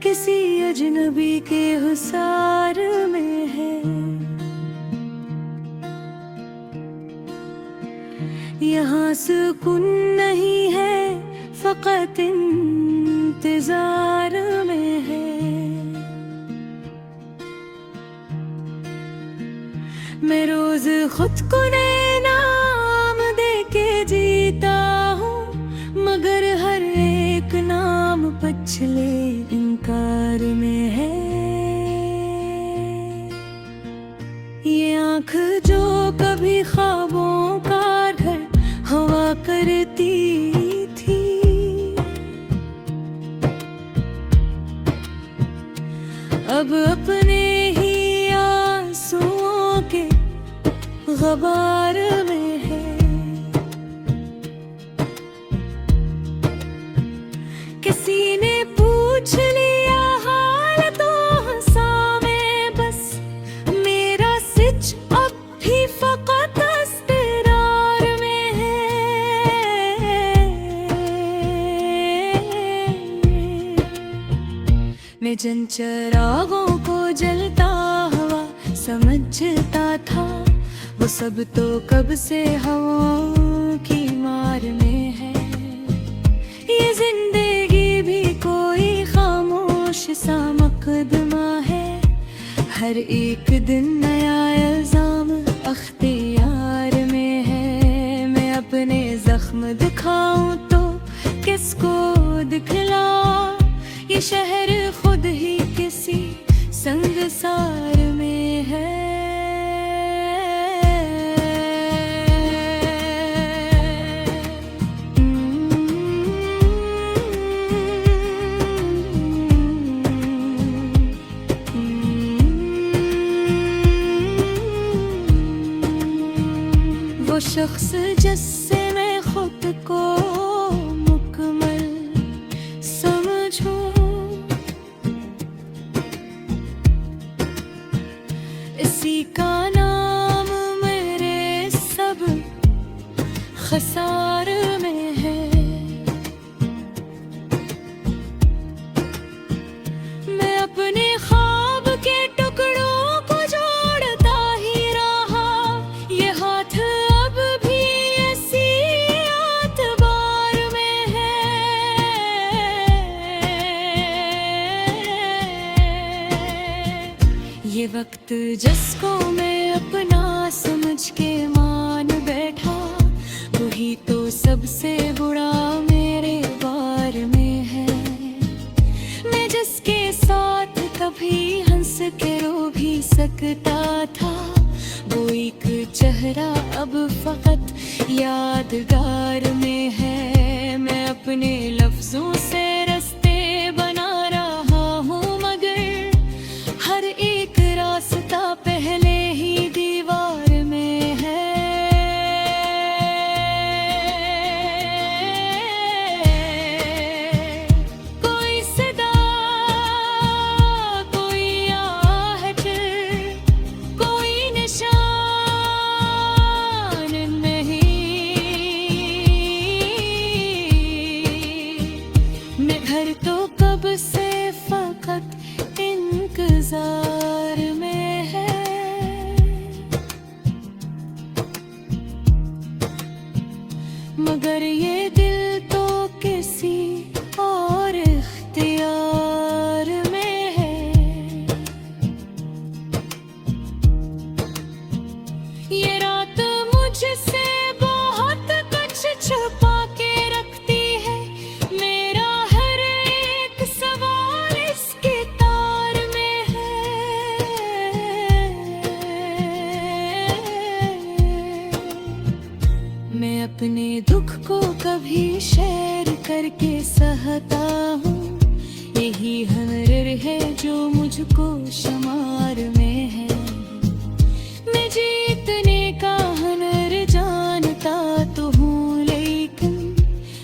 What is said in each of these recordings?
किसी अजनबी के हुसार में है। यहाँ सुकून नहीं है, फकत इंतजार में है। मैं रोज खुद को नए नाम दे के जीता हूँ, मगर हर एक नाम पछले इनकार में है। ये आँख जो कभी ख्वाबों का घर हवा करती थी, अब अपने ही आंसुओं के गबार में है। किसी ने पूछ लिया हाल तो हंसा मैं बस, मेरा सिच अब भी फकत इस्तरार में है। मैं जिन चिरागों को जलता हुआ समझता था, वो सब तो कब से हवाओं की मार में है। ये जिंदगी भी कोई खामोश सा मुकदमा है, हर एक दिन नया इल्जाम अख्तियार में है। मैं अपने जख्म दिखाऊं तो किसको दिखलाऊं, ये शहर खुद ही किसी संगसार में है। वो शख्स जिससे मैं खुद को मुकम्मल समझूं, इसी का नाम मेरे सब खसार में है। मैं अपने ख्वाब के टुकड़ों को जोड़ता ही रहा, ये हाथ अब भी ऐसी आतबार में है। ये वक्त जिसको मैं अपना समझ के मान बैठा, वही तो सबसे बुरा मेरे बार में है। मैं जिसके साथ कभी हंस के रो भी सकता था, वो एक चेहरा अब फकत यादगार में है। मैं अपने लफ्जों से रास्ते बना रहा हूँ, मगर हर एक रास्ता पहले ही दीवार में है। कोई सदा, कोई आहट, कोई निशान नहीं। मैं घर तो कब से फकत इंतजार में है। मगर ये दिल तो किसी और इख्तियार में है। ये रात मुझसे बहुत कुछ छुपा के रखती है, मेरा हर एक सवाल इसके तार में है। मैं अपने दुख को कभी शेयर करके सहता हूँ, यही हुनर है जो मुझको शुमार में है। मैं जीतने का हुनर जानता तो हूँ, लेकिन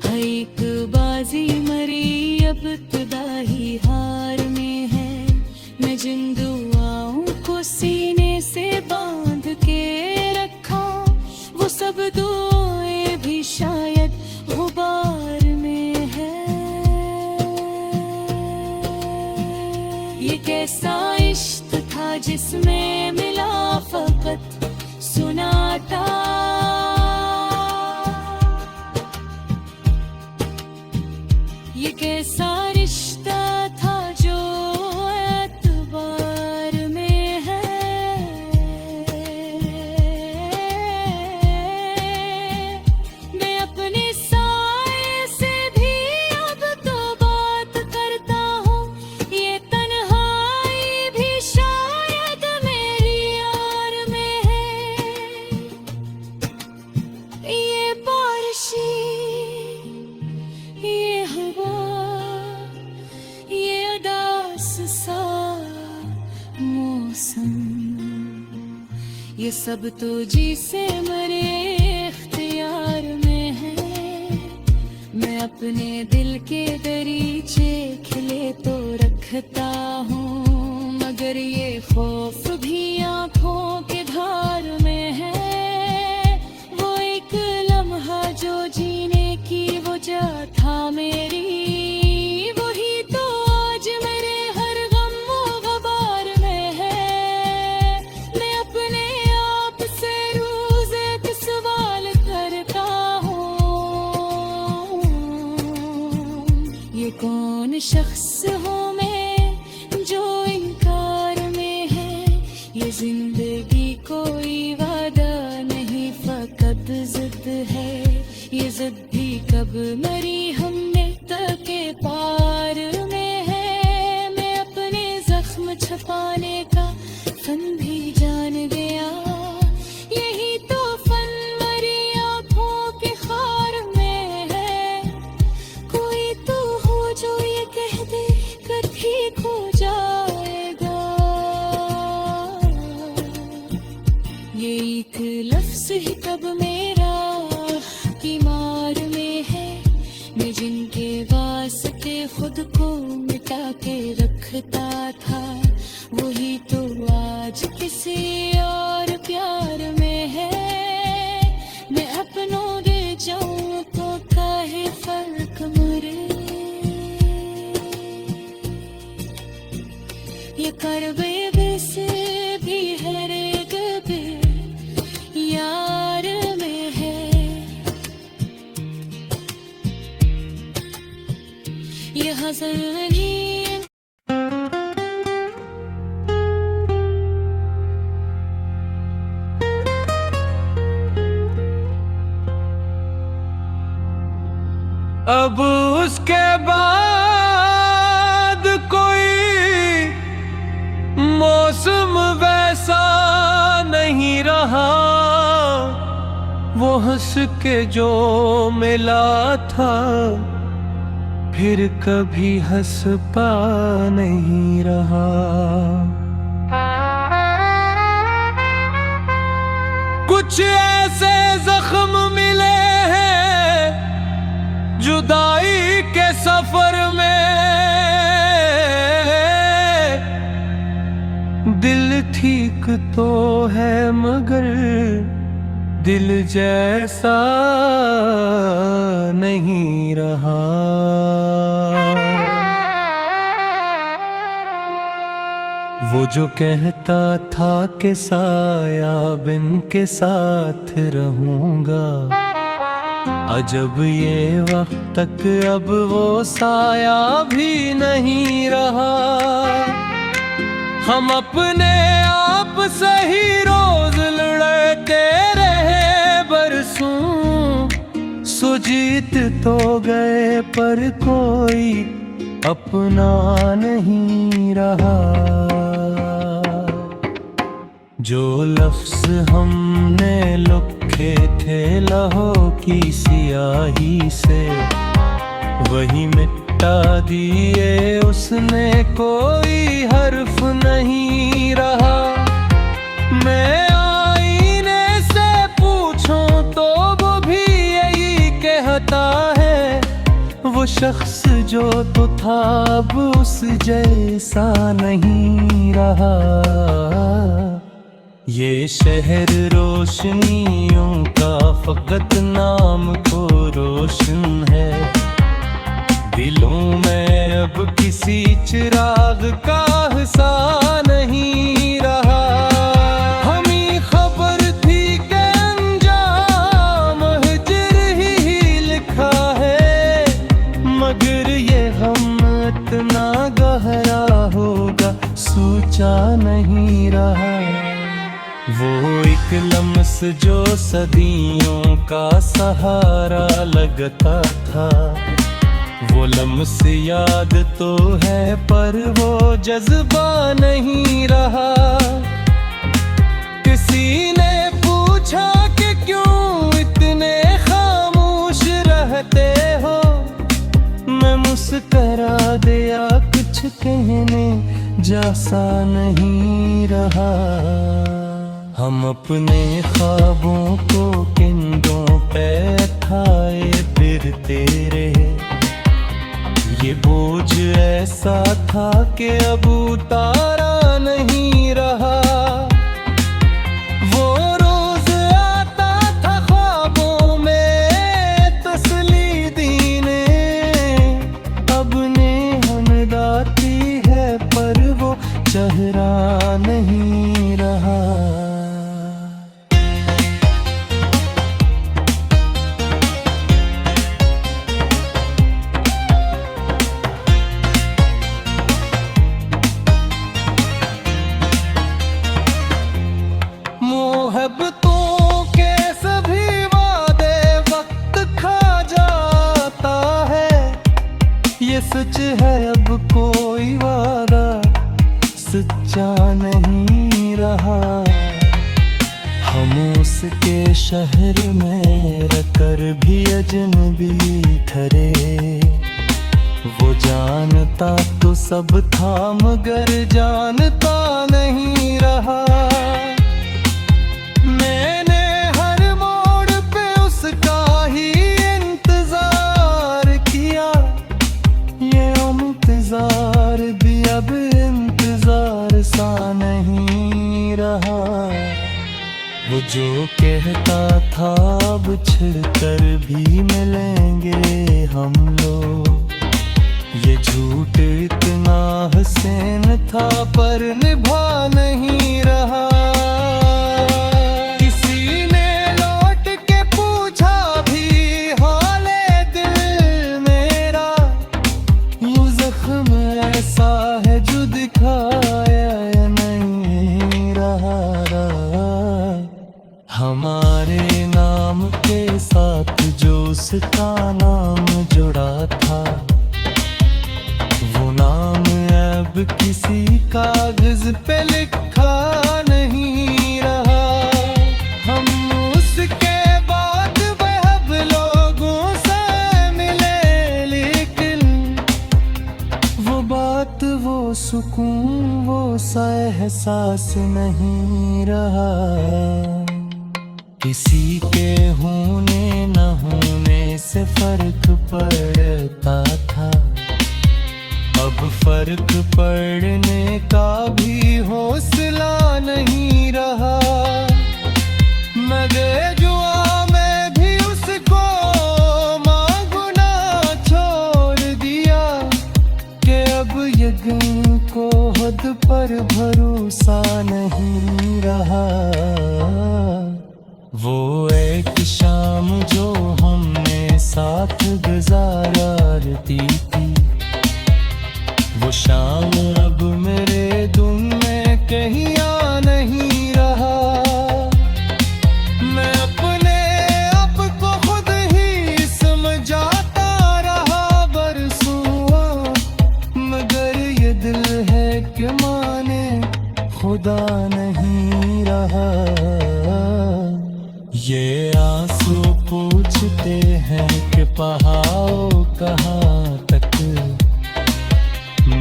हर एक बाजी मरी अब इब्तिदाई हार में है। मैं जिन दुआओं को सीने से बांध के रखा, वो सब दुआएं भी शायद गुबार में है। ये कैसा इश्क था जिसमें मिला फकत सुनाता। ये कैसा रिश्ता था जो एतबार में है। मैं अपने साए से भी अब तो बात करता हूँ। ये तन्हाई भी शायद मेरी यार में है। ये बारिशी, ये हवा, ये उदास सा मौसम, ये सब तो जी से मरे इख्तियार में है। मैं अपने दिल के दरीचे खिले तो रखता हूँ, मगर ये खौफ भी आंखों के धार में है। वो एक लम्हा जो जीने की वजह था मेरी, वही तो आज मेरे हर गम व गबार में है। मैं अपने आप से रोज एक सवाल करता हूँ, ये कौन शख्स हूँ मैं जो इनकार में है। ये जिंदगी कोई वादा नहीं फकत जिद है। ये जिद भी कब मरी हमने तके पार में है। मैं अपने जख्म छपाने का फन भी जान गया, यही तो फन मरी आंखों के खार में है। कोई तो हो जो ये कह दे कि ठीक हो जाएगा। ये एक लफ्ज ही कब मेरा की मार में है। मैं जिनके वास्ते खुद को मिटा के रखता था, वही तो आज किसी और प्यार में है। मैं अपनों दे जाऊं तो काहे फर्क मरे। ये करबे से भी हर गबे यार में है। ये हज़र नहीं अब उसके बाद कोई मौसम वैसा नहीं रहा। वो हंस के जो मिला था फिर कभी हंस पा नहीं रहा। कुछ ऐसे जख्म मिले हैं जुदाई के सफर में। दिल ठीक तो है मगर दिल जैसा नहीं रहा। वो जो कहता था कि साया बिन के साथ रहूंगा, अजब ये वक्त तक अब वो साया भी नहीं रहा। हम अपने आप से ही रोज लड़ते रहे बरसों, सो जीत तो गए पर कोई अपना नहीं रहा। जो लफ्ज हमने लिखे थे लहो की सियाही से, वही मिटा दिए उसने, कोई हर्फ नहीं रहा। मैं आईने से पूछूं तो वो भी यही कहता है, वो शख्स जो तो था अब उस जैसा नहीं रहा। ये शहर रोशनियों का फकत नाम को रोशन है, दिलों में अब किसी चिराग का हिस्सा नहीं रहा। हमें खबर थी कि अंजाम हिजर ही लिखा है, मगर ये हम इतना गहरा होगा सोचा नहीं रहा। वो एक लम्स जो सदियों का सहारा लगता था, वो लम्स याद तो है पर वो जज्बा नहीं रहा। किसी ने पूछा कि क्यों इतने खामोश रहते हो, मैं मुस्करा दिया कुछ कहने जैसा नहीं रहा। हम अपने ख्वाबों को कंधों पे उठाए फिरते रहे, ये बोझ ऐसा था कि अब उतारा नहीं रहा। वो रोज आता था ख्वाबों में तसल्ली देने, अब नेहन दाती है पर वो चेहरा नहीं रहा। मोहब्बतों के सभी वादे वक्त खा जाता है, ये सच है अब कोई वादा सच्चा नहीं रहा। हम उसके शहर में रहकर भी अजनबी ठहरे, वो जानता तो सब था मगर जानता नहीं रहा। मैंने हर मोड़ पे उसका ही इंतजार किया, ये इंतजार भी अब इंतजार सा नहीं रहा। वो जो कहता था अब छिड़कर भी मिलेंगे हम लोग, ये झूठ इतना हसीन था पर निभा नहीं रहा। हमारे नाम के साथ जो उसका नाम जुड़ा था, वो नाम अब किसी कागज पे लिखा नहीं रहा। हम उसके बाद वह लोगों से मिले, लेकिन वो बात वो सुकून वो सा एहसास नहीं रहा। किसी के होने न होने से फर्क पड़ता था, अब फर्क पड़ने का भी हौसला नहीं रहा। मगर जुआ में भी उसको मांगना छोड़ दिया कि अब यकीन को हद पर भरोसा नहीं रहा। वो एक शाम जो हमने साथ गुजारती थी, वो शाम अब मेरे दिल में कहीं आ नहीं रहा। मैं अपने आप को खुद ही समझाता रहा बरसों, मगर ये दिल है कि माने खुदा नहीं रहा। ये आंसू पूछते हैं कि पहाओ कहाँ तक,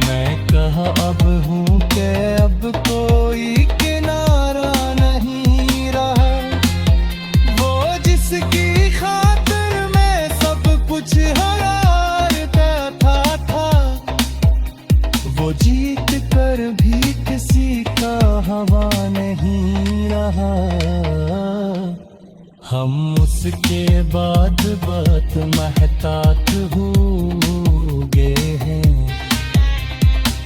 मैं कहा अब हूँ कि अब कोई किनारा नहीं रहा। वो जिसकी खातिर मैं सब कुछ हारता था, वो जीत कर भी किसी का हवा नहीं रहा। हम उसके बाद बात महतात हो उगे हैं।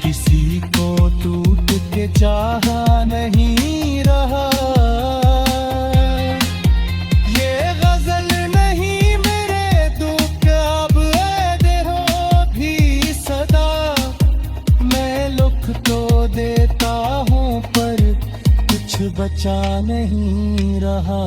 किसी को टूट के चाहा नहीं रहा। ये गजल नहीं मेरे दुख अब दे हो भी सदा। मैं लुक तो देता हूँ पर कुछ बचा नहीं रहा।